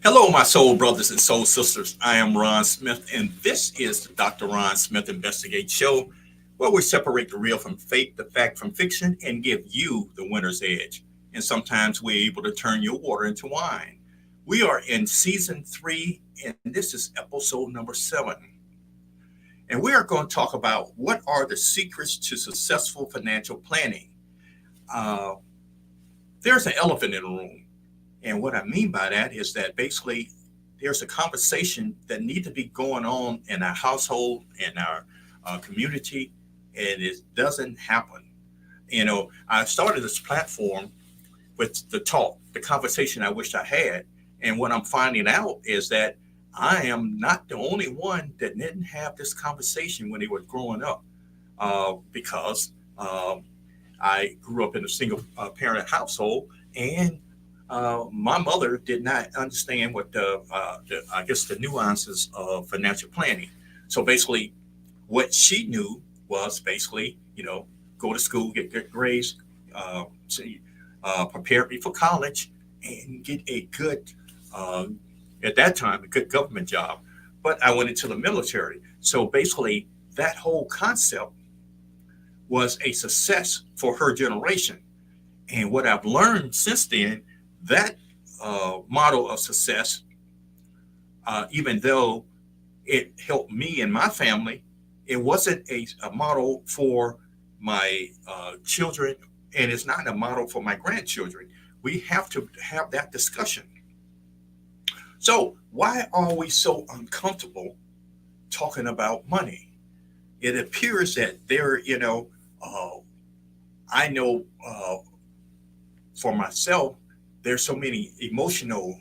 Hello, my soul brothers and soul sisters. I am Ron Smith, and this is the Dr. Ron Smith Investigate Show, where we separate the real from fake, the fact from fiction, and give you the winner's edge. And sometimes we're able to turn your water into wine. We are in season 3, and this is episode number 7. And we are going to talk about what are the secrets to successful financial planning. Uh, there's an elephant in the room. And what I mean by that is that basically there's a conversation that needs to be going on in our household, in our community, and it doesn't happen. I started this platform with the talk, the conversation I wish I had. And what I'm finding out is that I am not the only one that didn't have this conversation when they were growing up because I grew up in a single parent household, and my mother did not understand what I guess, the nuances of financial planning. So basically, what she knew was basically, go to school, get good grades, uh, prepare me for college, and get a good, uh, at that time, a good government job. But I went into the military. So basically, that whole concept was a success for her generation. And what I've learned since then, that model of success, even though it helped me and my family, it wasn't a model for my children, and it's not a model for my grandchildren. We have to have that discussion. So, why are we so uncomfortable talking about money? It appears that uh, I know for myself, there's so many emotional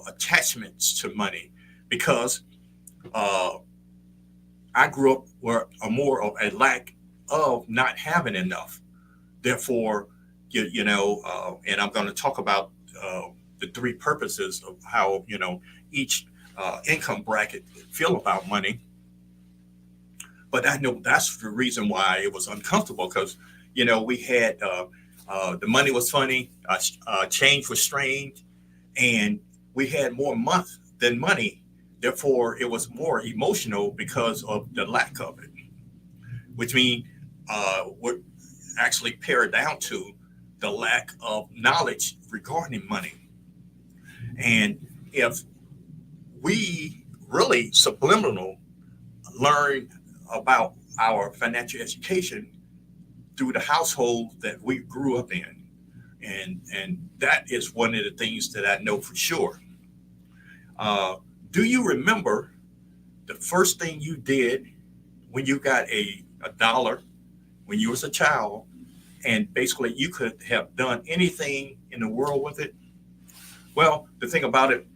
attachments to money because uh, I grew up where a more of a lack of not having enough. Therefore, and I'm going to talk about the three purposes of how each income bracket feel about money. But I know that's the reason why it was uncomfortable because we had the money was funny, change was strange, and we had more month than money. Therefore, it was more emotional because of the lack of it, which means what actually pared down to the lack of knowledge regarding money. And if we really subliminal learn about our financial education through the household that we grew up in, and that is one of the things that I know for sure. Uh, do you remember the first thing you did when you got a dollar when you was a child, and basically you could have done anything in the world with it? Well, the thing about it,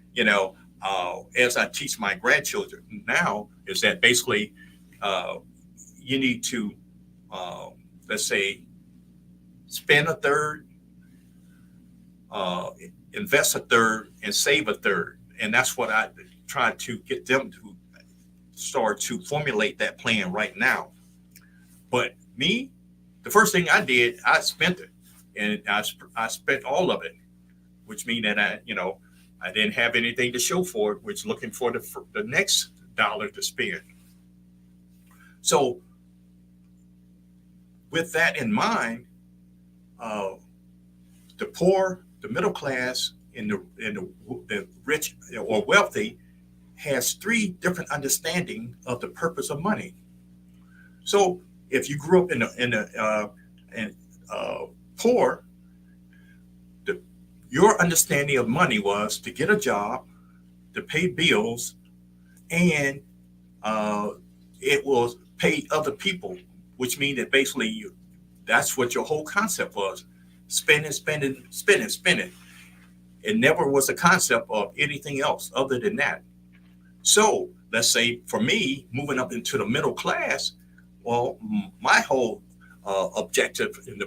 as I teach my grandchildren now, is that basically uh, you need to, uh, let's say, spend a third, uh, invest a third, and save a third. And that's what I try to get them to start to formulate that plan right now. But me, the first thing I did, I spent it, and I spent all of it, which means that I didn't have anything to show for it, which looking for the next dollar to spend. So with that in mind, uh, the poor, the middle class, and the rich or wealthy has three different understanding of the purpose of money. So if you grew up in poor, the, your understanding of money was to get a job, to pay bills, and uh, it will pay other people, which means that basically that's what your whole concept was: spending, spending, spending, spending. It never was a concept of anything else other than that. So let's say for me, moving up into the middle class, well, my whole objective in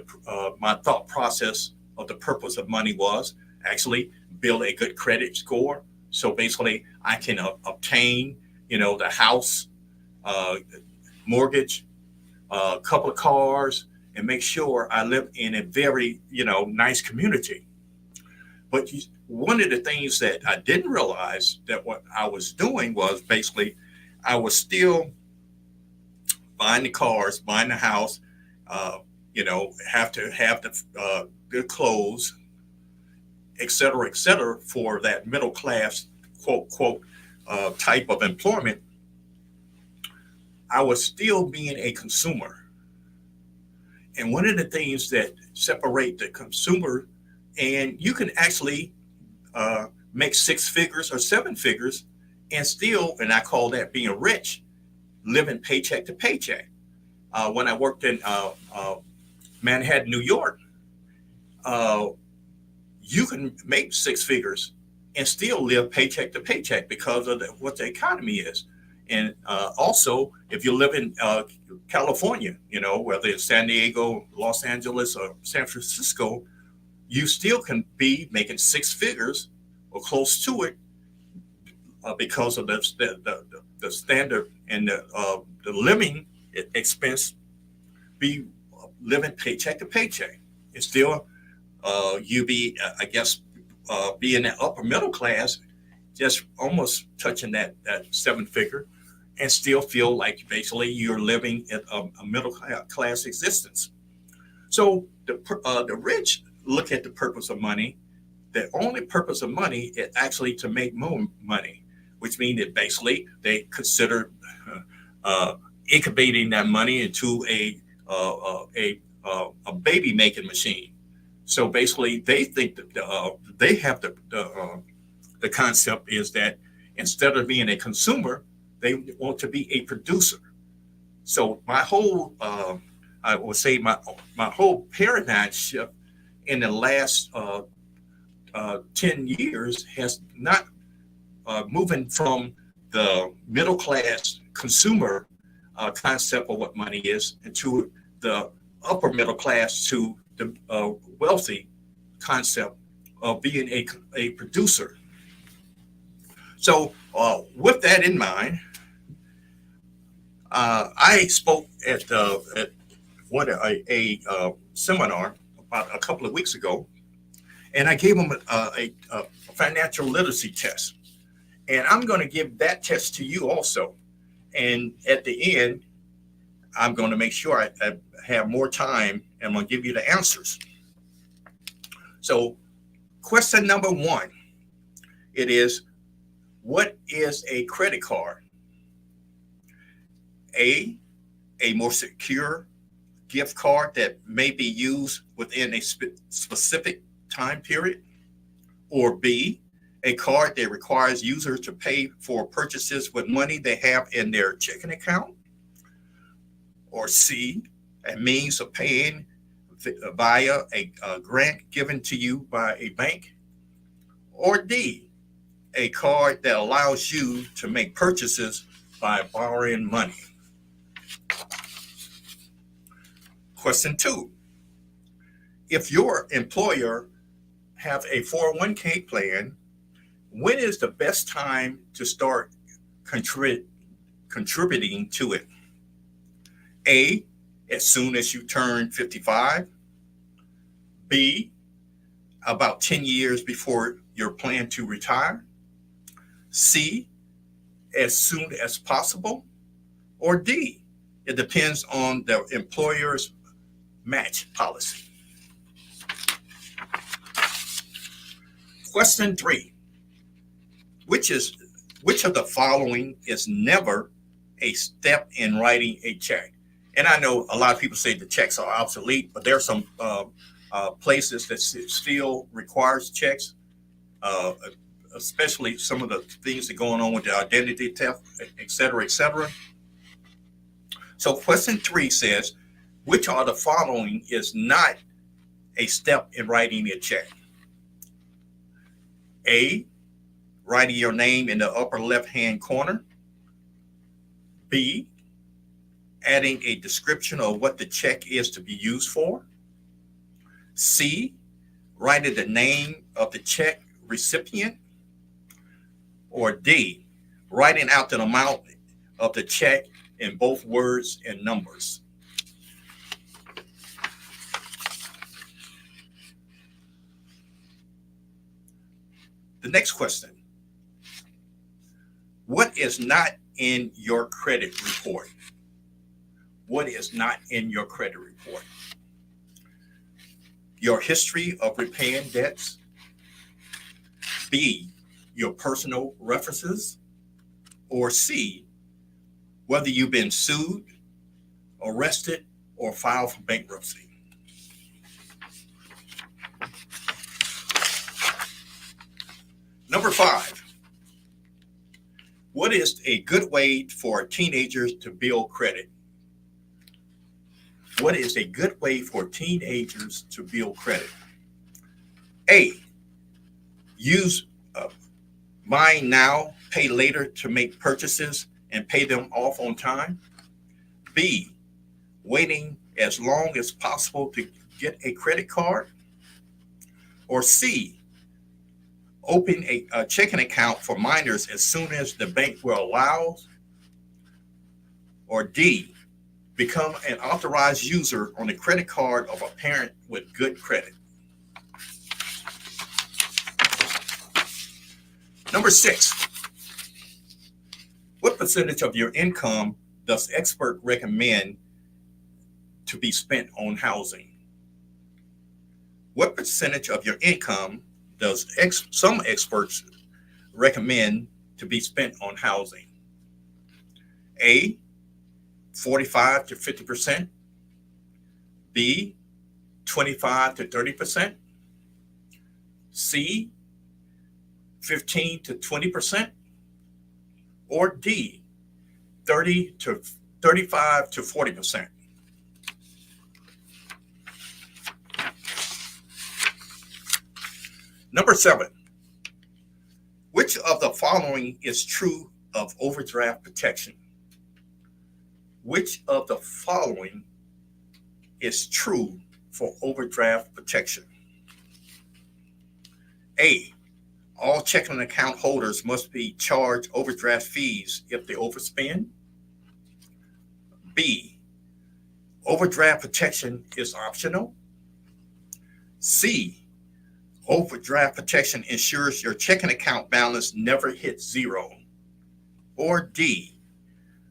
my thought process of the purpose of money was actually build a good credit score. So basically, I can obtain, the house, uh, mortgage, a couple of cars, and make sure I live in a very, nice community. But one of the things that I didn't realize that what I was doing was basically I was still buying the cars, buying the house, uh, have to have the clothes, et cetera, for that middle class, quote, type of employment. I was still being a consumer. And one of the things that separate the consumer, and you can actually make six figures or seven figures and still, and I call that being rich, living paycheck to paycheck. When I worked in Manhattan, New York, uh, you can make six figures and still live paycheck to paycheck because of what the economy is. And also, if you live in California, whether it's San Diego, Los Angeles, or San Francisco, you still can be making six figures or close to it because of the standard and the living expense be living paycheck to paycheck. It's still you be, I guess, be in the upper middle class, just almost touching that seven figure, and still feel like basically you're living in a middle class existence. So the rich look at the purpose of money. The only purpose of money is actually to make more money, which means that basically they consider incubating that money into a baby making machine. So basically, they think that they have the concept is that instead of being a consumer, they want to be a producer. So my whole, I would say my whole paradigm shift in the last 10 years has not moving from the middle class consumer concept of what money is into the upper middle class to the wealthy concept of being a producer. So with that in mind, I spoke at a seminar about a couple of weeks ago, and I gave them a financial literacy test. And I'm going to give that test to you also. And at the end, I'm going to make sure I have more time and I'm going to give you the answers. So, question number one, it is, what is a credit card? A more secure gift card that may be used within a specific time period, or B, a card that requires users to pay for purchases with money they have in their checking account, or C, a means of paying via a grant given to you by a bank, or D, a card that allows you to make purchases by borrowing money. Question two, if your employer have a 401k plan, when is the best time to start contributing to it? A, as soon as you turn 55. B, about 10 years before your plan to retire. C, as soon as possible. Or D, it depends on the employer's match policy. Question three, which of the following is never a step in writing a check? And I know a lot of people say the checks are obsolete, but there are some places that still requires checks, especially some of the things that are going on with the identity theft, et cetera, et cetera. So question three says, which of the following is not a step in writing a check? A, writing your name in the upper left-hand corner. B, adding a description of what the check is to be used for. C, writing the name of the check recipient. Or D, writing out the amount of the check in both words and numbers. The next question: what is not in your credit report? What is not in your credit report? Your history of repaying debts. B, your personal references. Or C, whether you've been sued, arrested, or filed for bankruptcy. Number 5, what is a good way for teenagers to build credit? What is a good way for teenagers to build credit? A, use buy now, pay later to make purchases and pay them off on time. B, waiting as long as possible to get a credit card. Or C, open a checking account for minors as soon as the bank will allow. Or D, become an authorized user on the credit card of a parent with good credit. Number 6, what percentage of your income does expert recommend to be spent on housing? What percentage of your income does some experts recommend to be spent on housing? A, 45 to 50%. B, 25 to 30%. C, 15 to 20%. Or D, 30 to 35 to 40%. Number 7, which of the following is true of overdraft protection? Which of the following is true for overdraft protection? A, all checking account holders must be charged overdraft fees if they overspend. B, overdraft protection is optional. C, overdraft protection ensures your checking account balance never hits zero. Or D,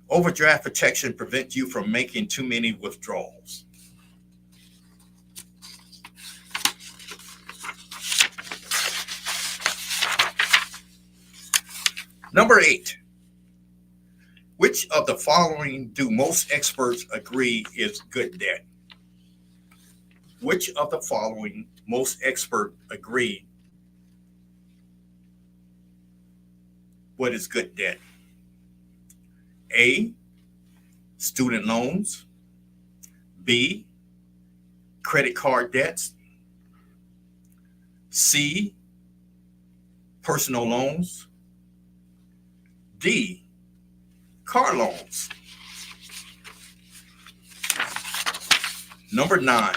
overdraft protection prevents you from making too many withdrawals. Number 8, which of the following do most experts agree is good debt? Which of the following most experts agree what is good debt? A, student loans. B, credit card debts. C, personal loans. D, car loans. Number 9,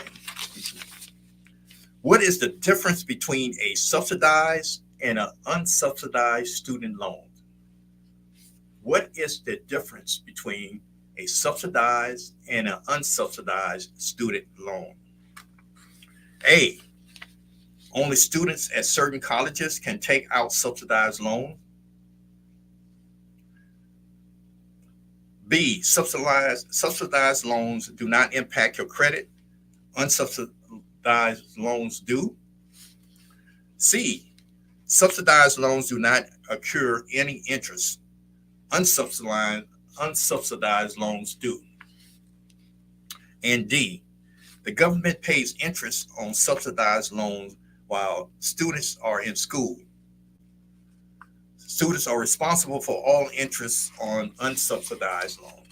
what is the difference between a subsidized and an unsubsidized student loan? What is the difference between a subsidized and an unsubsidized student loan? A, only students at certain colleges can take out subsidized loans. B, subsidized loans do not impact your credit. Unsubsidized loans do. C, subsidized loans do not accrue any interest. Unsubsidized loans do. And D, the government pays interest on subsidized loans while students are in school. Students are responsible for all interest on unsubsidized loans.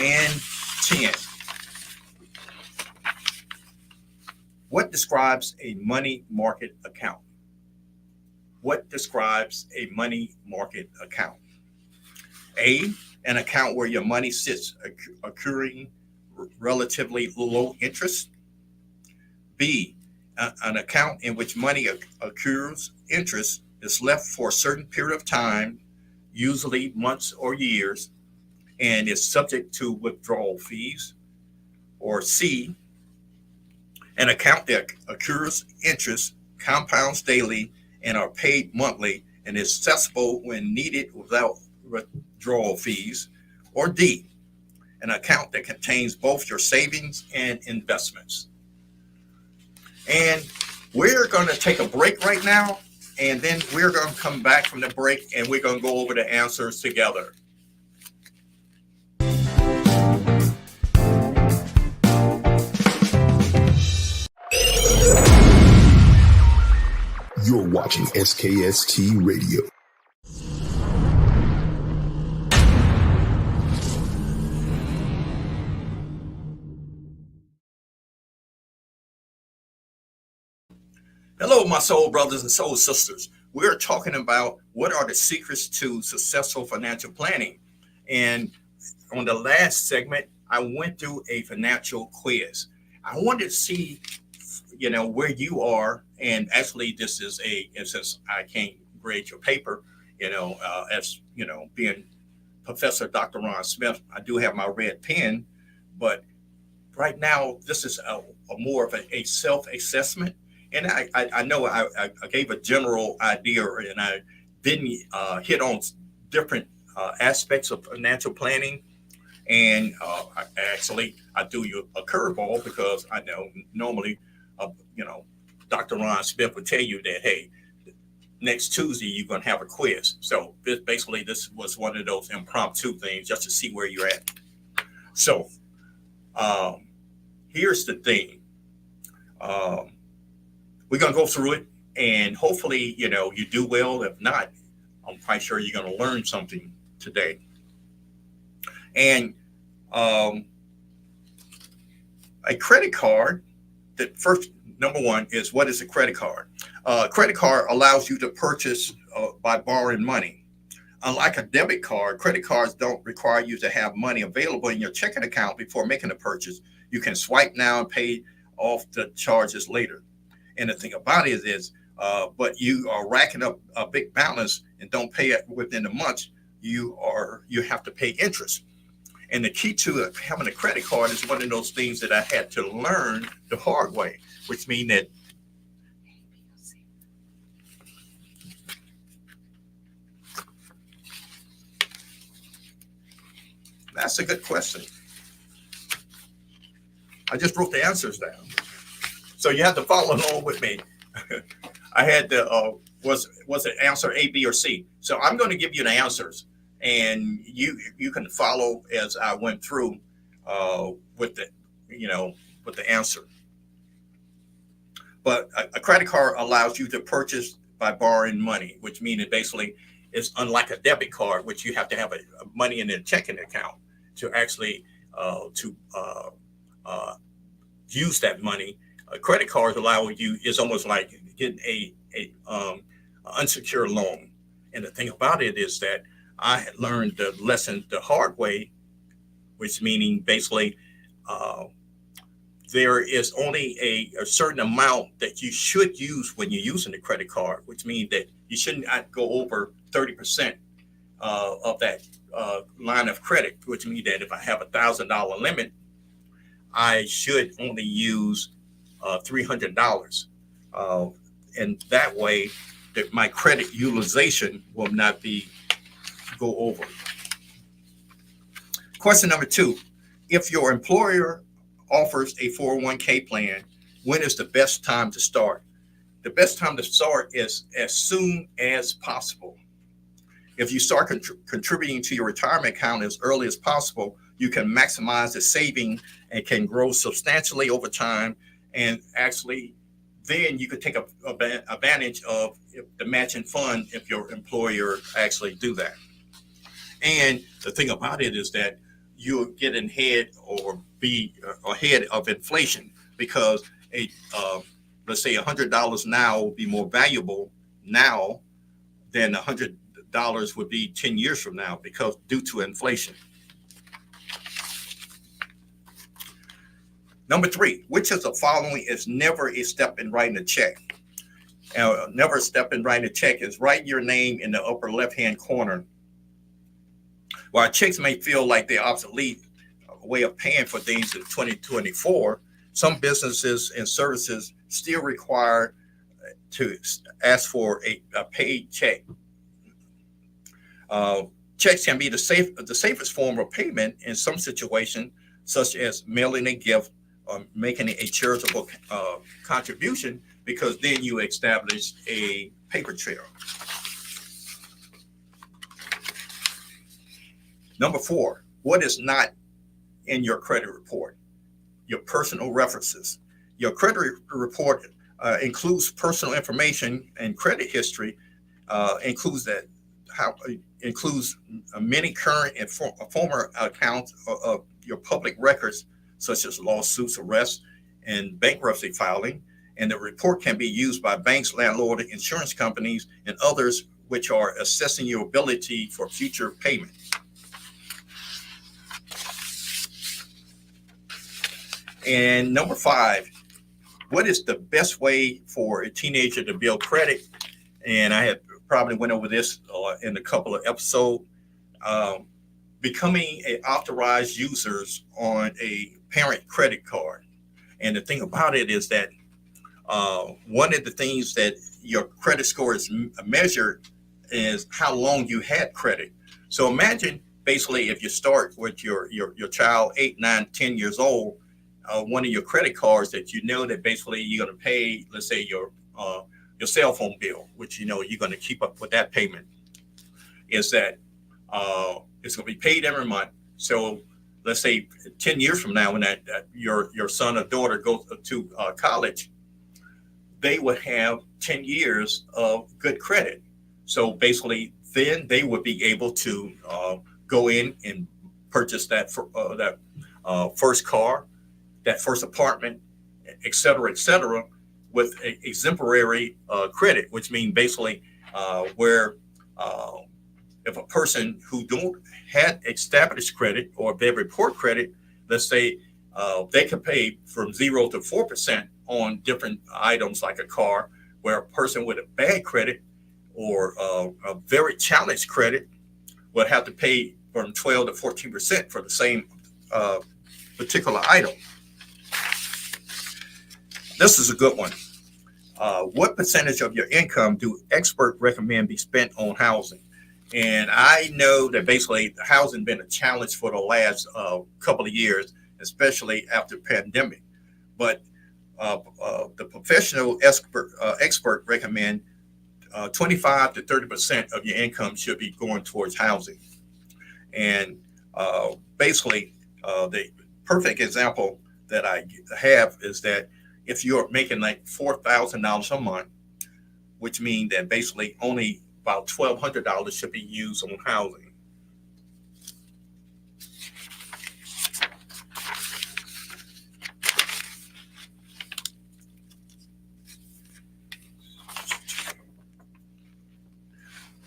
And 10, what describes a money market account? What describes a money market account? A, an account where your money sits accruing relatively low interest. B, an account in which money accrues interest is left for a certain period of time, usually months or years, and is subject to withdrawal fees. Or C, An account that accrues interest, compounds daily, and are paid monthly and is accessible when needed without withdrawal fees. Or D, an account that contains both your savings and investments. And we're going to take a break right now, and then we're going to come back from the break and we're going to go over the answers together. You're watching SKST Radio. Hello, my soul brothers and soul sisters. We're talking about what are the secrets to successful financial planning. And on the last segment, I went through a financial quiz. I wanted to see, where you are. And actually, this is since I can't grade your paper, as, being Professor Dr. Ron Smith, I do have my red pen. But right now, this is a more of a self-assessment. And I know I gave a general idea, and I didn't hit on different aspects of financial planning. And I do you a curveball because I know normally, Dr. Ron Smith would tell you that, hey, next Tuesday you're going to have a quiz. So basically, this was one of those impromptu things just to see where you're at. So here's the thing. We're going to go through it, and hopefully, you do well. If not, I'm quite sure you're going to learn something today. And a credit card, the first, number one is, what is a credit card? A credit card allows you to purchase by borrowing money. Unlike a debit card, credit cards don't require you to have money available in your checking account before making a purchase. You can swipe now and pay off the charges later. And the thing about it is, but you are racking up a big balance and don't pay it within a month, you have to pay interest. And the key to having a credit card is one of those things that I had to learn the hard way, which means that that's a good question. I just wrote the answers down. So you have to follow along with me. I had was it answer A, B, or C? So I'm going to give you the answers, and you can follow as I went through with the answer. But a credit card allows you to purchase by borrowing money, which means it basically is unlike a debit card, which you have to have a money in a checking account to actually use that money. Credit cards allow you, is almost like getting a unsecured loan. And the thing about it is that I had learned the lesson the hard way, which meaning basically there is only a certain amount that you should use when you're using the credit card, which means that you shouldn't go over 30% of that line of credit, which means that if I have $1,000 limit, I should only use $300, and that way that my credit utilization will not go over. Question number 2, if your employer offers a 401k plan, when is the best time to start? The best time to start is as soon as possible. If you start contributing to your retirement account as early as possible, you can maximize the saving and can grow substantially over time. And actually, then you could take advantage of the matching fund if your employer actually do that. And the thing about it is that you'll get ahead or be ahead of inflation, because let's say $100 now will be more valuable now than $100 would be 10 years from now, because due to inflation. Number 3, which of the following is never a step in writing a check? Never a step in writing a check is write your name in the upper left-hand corner. While checks may feel like the obsolete way of paying for things in 2024, some businesses and services still require to ask for a paid check. Uh, Checks can be the safest form of payment in some situations, such as mailing a gift or making a charitable contribution, because then you establish a paper trail. Number 4, what is not in your credit report? Your personal references. Your credit report includes personal information and credit history. Includes many current and former accounts of your public records, such as lawsuits, arrests, and bankruptcy filing. And the report can be used by banks, landlord, insurance companies, and others which are assessing your ability for future payment. And number 5, what is the best way for a teenager to build credit? And I had probably went over this in a couple of episodes. Becoming an authorized users on a parent credit card. And the thing about it is that one of the things that your credit score is measured is how long you had credit. So imagine basically if you start with your child 8, 9, 10 years old, one of your credit cards that you know that basically you're going to pay, let's say your cell phone bill, which you know you're going to keep up with that payment, is that it's going to be paid every month. So let's say 10 years from now, when your son or daughter goes to college, they would have 10 years of good credit. So basically, then they would be able to go in and purchase that first car, that first apartment, et cetera, with exemplary credit, which means basically where if a person who don't had established credit, or if they report credit, let's say they can pay from 0 to 4% on different items like a car, where a person with a bad credit or a very challenged credit would have to pay from 12 to 14% for the same particular item. This is a good one. What percentage of your income do experts recommend be spent on housing? And I know that basically housing been a challenge for the last couple of years, especially after the pandemic. But the professional expert recommend 25 to 30% of your income should be going towards housing. And basically, the perfect example that I have is that if you're making like $4,000 a month, which means that basically only about $1,200 should be used on housing.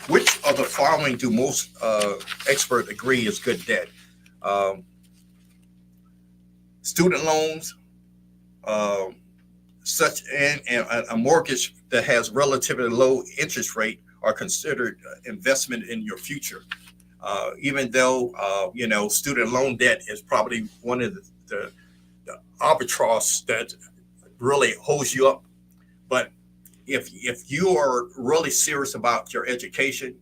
Which of the following do most experts agree is good debt? Student loans, such and a mortgage that has relatively low interest rate are considered investment in your future. Even though student loan debt is probably one of the arbitrage that really holds you up. But if you are really serious about your education,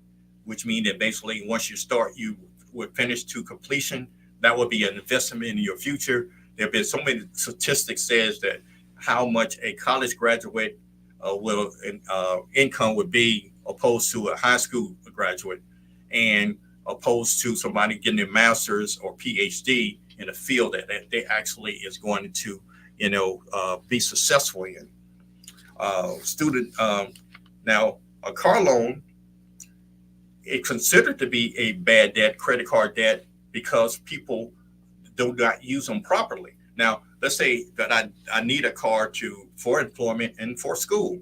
which means that basically once you start, you would finish to completion, that would be an investment in your future. There have been so many statistics says that how much a college graduate will income would be opposed to a high school graduate, and opposed to somebody getting a master's or PhD in a field that they actually is going to be successful in. Now a car loan is considered to be a bad debt, credit card debt, because people do not use them properly. Now, let's say that I need a car for employment and for school.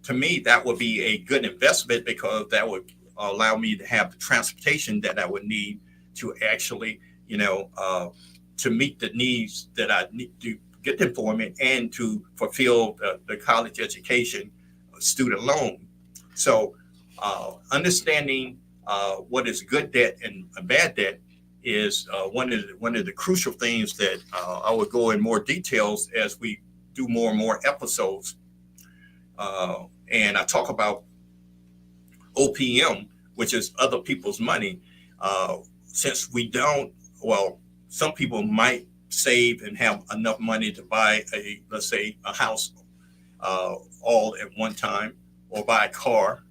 To me, that would be a good investment, because that would allow me to have the transportation that I would need to actually, to meet the needs that I need to get the employment and to fulfill the college education student loan. So understanding what is good debt and a bad debt is one of the crucial things that I will go in more details as we do more and more episodes. And I talk about OPM, which is other people's money. Since we don't, well, some people might save and have enough money to buy let's say, a house all at one time, or buy a car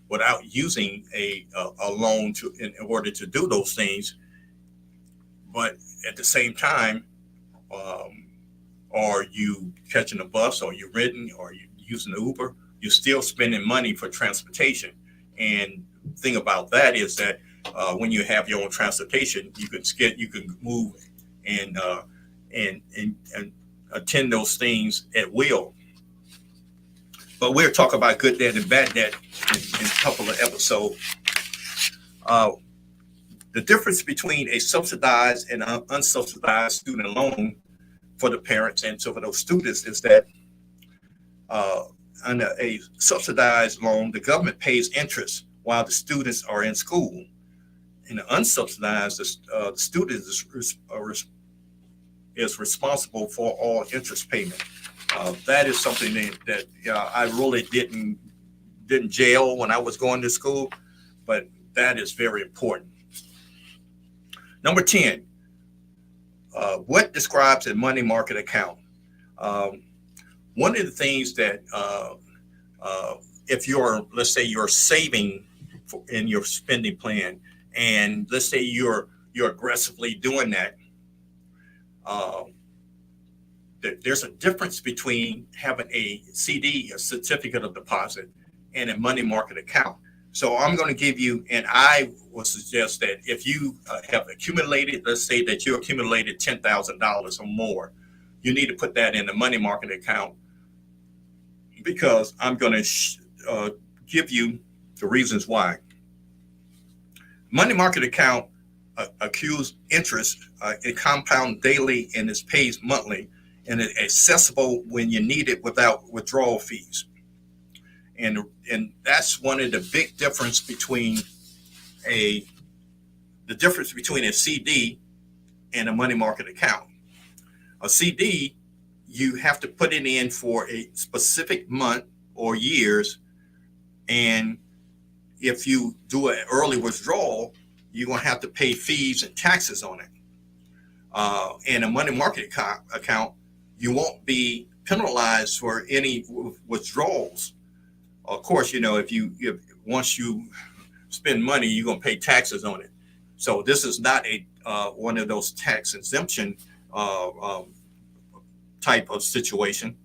without using a loan in order to do those things. But at the same time, are you catching a bus, or you riding, or you using Uber? You're still spending money for transportation. And the thing about that is that when you have your own transportation, you can move and attend those things at will. But we'll talk about good debt and bad debt in a couple of episodes. The difference between a subsidized and unsubsidized student loan for the parents and so for those students is that under a subsidized loan, the government pays interest while the students are in school. In the unsubsidized, the student is responsible for all interest payment. That is something that I really didn't jail when I was going to school, but that is very important. Number 10, what describes a money market account? One of the things that if let's say you're saving in your spending plan, and let's say you're aggressively doing that, there's a difference between having a CD, a certificate of deposit, and a money market account. So I'm going to give you, and I would suggest that if you have accumulated, let's say that you accumulated $10,000 or more, you need to put that in the money market account, because I'm going to give you the reasons why. Money market account accrues interest, it compounds daily and is paid monthly, and it's accessible when you need it without withdrawal fees. And that's one of the big difference between a CD and a money market account. A CD, you have to put it in for a specific month or years, and if you do an early withdrawal, you're going to have to pay fees and taxes on it. And a money market account, you won't be penalized for any withdrawals. Of course, if once you spend money, you're going to pay taxes on it. So this is not one of those tax exemption type of situation,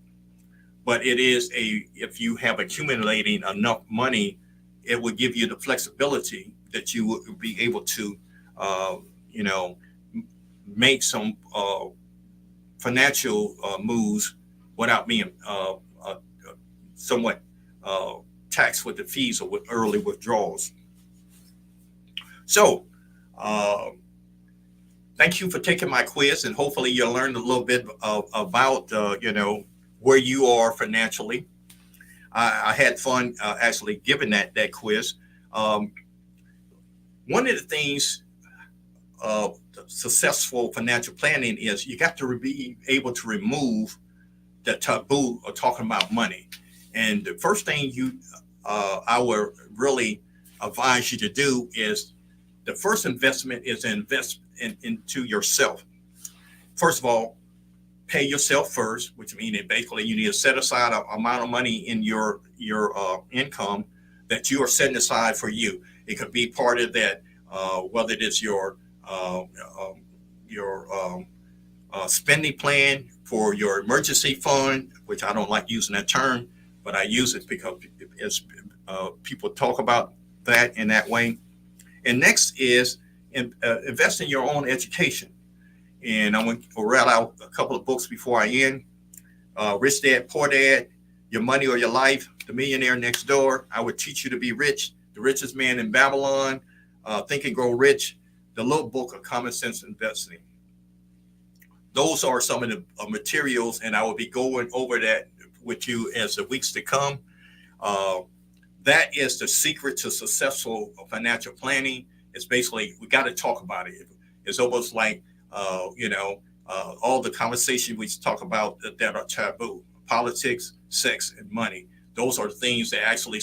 but it is if you have accumulating enough money, it would give you the flexibility that you would be able to, make some financial moves without being somewhat taxed with the fees or with early withdrawals. So, thank you for taking my quiz, and hopefully you'll learn a little bit about, where you are financially. I had fun actually giving that quiz. One of the things of successful financial planning is you got to be able to remove the taboo of talking about money. And the first thing I would really advise you to do is the first investment is to invest into yourself. First of all, pay yourself first, which means that basically you need to set aside an amount of money in your income that you are setting aside for you. It could be part of that, whether it is your spending plan for your emergency fund, which I don't like using that term, but I use it because people talk about that in that way. And next is invest in your own education. And I'm going to read out a couple of books before I end. Rich Dad, Poor Dad, Your Money or Your Life, The Millionaire Next Door, I Would Teach You to Be Rich, The Richest Man in Babylon, Think and Grow Rich, The Little Book of Common Sense Investing. Those are some of the materials, and I will be going over that with you as the weeks to come. That is the secret to successful financial planning. It's basically, we got to talk about it. It's almost like, all the conversation we talk about that are taboo: politics, sex, and money. Those are things that actually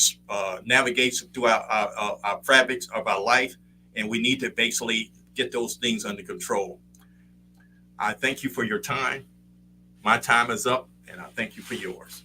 navigates throughout our fabrics of our life, and we need to basically get those things under control. I thank you for your time. My time is up, and I thank you for yours.